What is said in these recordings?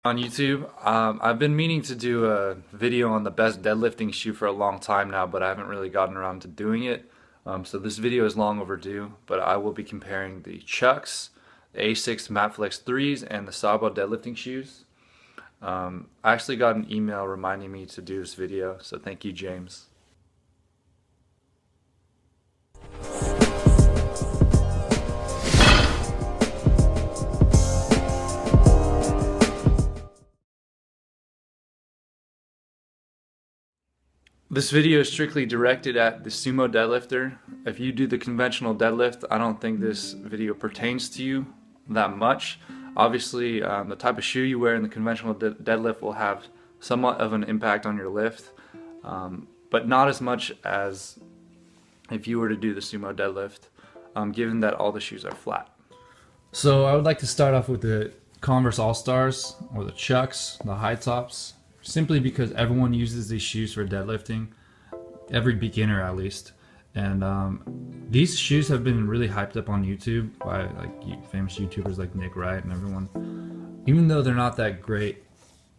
On YouTube. I've been meaning to do a video on the best deadlifting shoe for a long time now, but I haven't really gotten around to doing it. So this video is long overdue, but I will be comparing the Chucks, the Asics MatFlex 3s, and the Sabos deadlifting shoes. I actually got an email reminding me to do this video, so thank you, James. This video is strictly directed at the sumo deadlifter. If you do the conventional deadlift, I don't think this video pertains to you that much. Obviously, the type of shoe you wear in the conventional deadlift will have somewhat of an impact on your lift, but not as much as if you were to do the sumo deadlift, given that all the shoes are flat. So I would like to start off with the Converse All-Stars, or the Chucks, the high tops. Simply because everyone uses these shoes for deadlifting, every beginner at least, and these shoes have been really hyped up on YouTube by famous YouTubers like Nick Wright and everyone. Even though they're not that great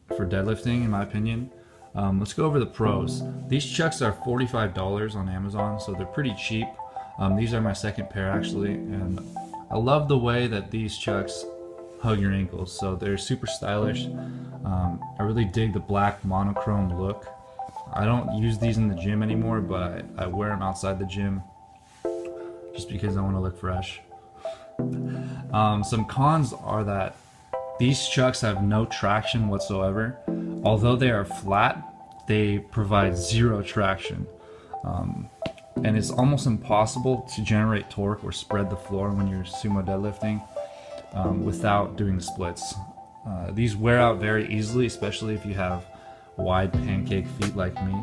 for deadlifting, in my opinion. Let's go over the pros. These Chucks are $45 on Amazon, so they're pretty cheap. These are my second pair actually, and I love the way that these Chucks hug your ankles, so they're super stylish. I really dig the black monochrome look. I don't use these in the gym anymore, but I wear them outside the gym just because I want to look fresh. Some cons are that these Chucks have no traction whatsoever. Although they are flat, they provide zero traction. And it's almost impossible to generate torque or spread the floor when you're sumo deadlifting without doing the splits. These wear out very easily, especially if you have wide pancake feet like me.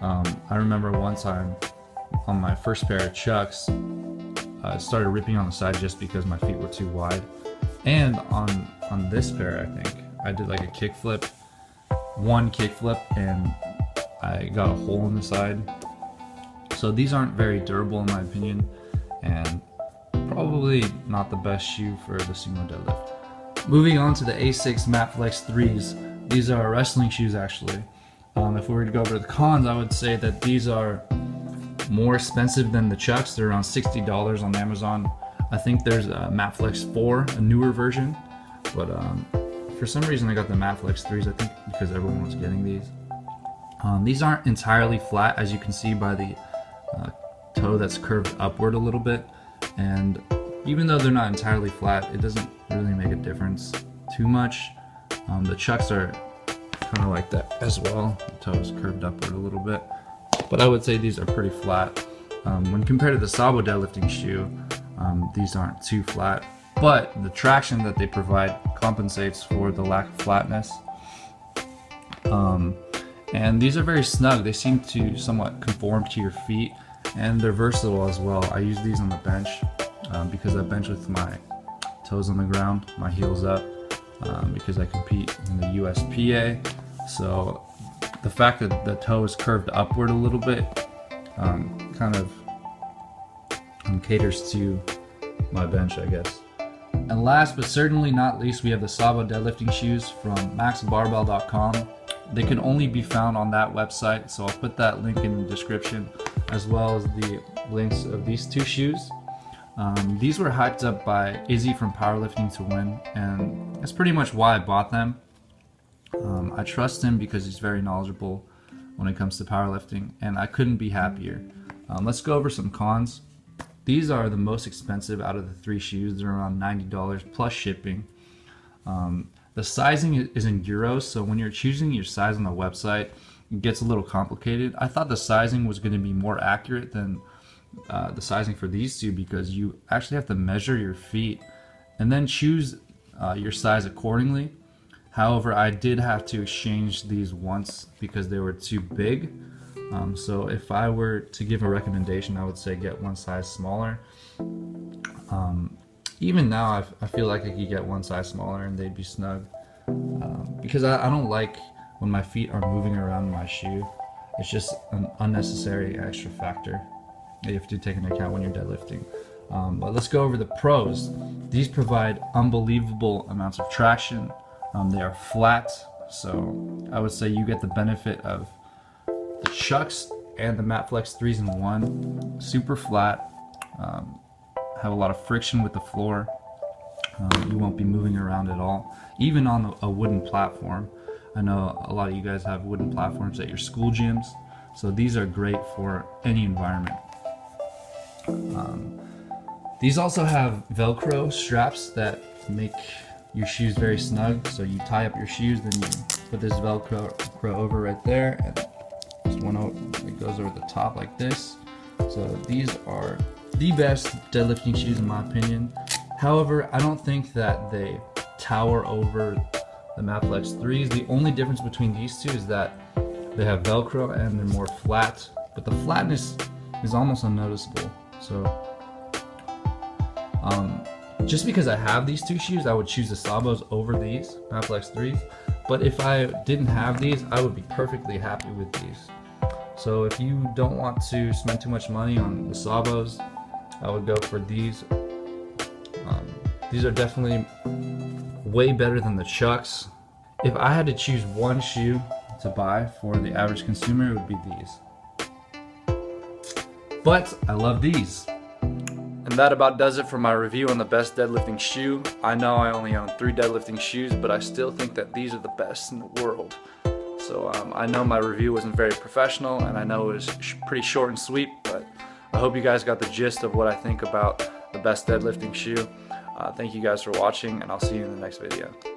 I remember one time on my first pair of Chucks, I started ripping on the side just because my feet were too wide. And on this pair, I think, I did like a kickflip, one kickflip, and I got a hole in the side. So these aren't very durable in my opinion, and probably not the best shoe for the sumo deadlift. Moving on to the Asics MatFlex 3s. These are wrestling shoes actually. If we were to go over the cons, I would say that these are more expensive than the Chucks. They're around $60 on Amazon. I think there's a MatFlex 4, a newer version, but for some reason I got the MatFlex 3s, I think because everyone was getting these. These aren't entirely flat, as you can see by the toe that's curved upward a little bit. And even though they're not entirely flat, it doesn't really make a difference too much. The Chucks are kind of like that as well. The toe is curved upward a little bit, but I would say these are pretty flat. When compared to the Sabos deadlifting shoe, these aren't too flat, but the traction that they provide compensates for the lack of flatness. And these are very snug. They seem to somewhat conform to your feet, and they're versatile as well. I use these on the bench because I bench with my toes on the ground, my heels up, because I compete in the USPA. So the fact that the toe is curved upward a little bit kind of caters to my bench, I guess. And last but certainly not least, we have the Sabos deadlifting shoes from maxbarbell.com. They can only be found on that website, so I'll put that link in the description, as well as the links of these two shoes. These were hyped up by Izzy from Powerlifting to Win, and that's pretty much why I bought them. I trust him because he's very knowledgeable when it comes to powerlifting, and I couldn't be happier. Let's go over some cons. These are the most expensive out of the three shoes. They're around $90 plus shipping. The sizing is in euros, so when you're choosing your size on the website, it gets a little complicated. I thought the sizing was going to be more accurate than the sizing for these two, because you actually have to measure your feet and then choose your size accordingly. However, I did have to exchange these once because they were too big. So if I were to give a recommendation, I would say get one size smaller. Even now, I feel like I could get one size smaller and they'd be snug. Because I don't like when my feet are moving around in my shoe. It's just an unnecessary extra factor that you have to take into account when you're deadlifting. But let's go over the pros. These provide unbelievable amounts of traction. They are flat, so I would say you get the benefit of the chucks and the Mat Flex 3s in one. Super flat, have a lot of friction with the floor. You won't be moving around at all, even on a wooden platform. I know a lot of you guys have wooden platforms at your school gyms, so these are great for any environment. These also have Velcro straps that make your shoes very snug, so you tie up your shoes, then you put this Velcro over right there, and there's one that goes over the top like this. So these are the best deadlifting shoes in my opinion. However, I don't think that they tower over the Mat Flex 3s. The only difference between these two is that they have Velcro and they're more flat, but the flatness is almost unnoticeable. So just because I have these two shoes, I would choose the Sabos over these Mat Flex 3s. But if I didn't have these, I would be perfectly happy with these. So if you don't want to spend too much money on the Sabos, I would go for these. These are definitely way better than the chucks. If I had to choose one shoe to buy for the average consumer, it would be these. But I love these. And that about does it for my review on the best deadlifting shoe. I know I only own 3 deadlifting shoes, but I still think that these are the best in the world. So I know my review wasn't very professional, and I know it was pretty short and sweet, but I hope you guys got the gist of what I think about the best deadlifting shoe. Thank you guys for watching, and I'll see you in the next video.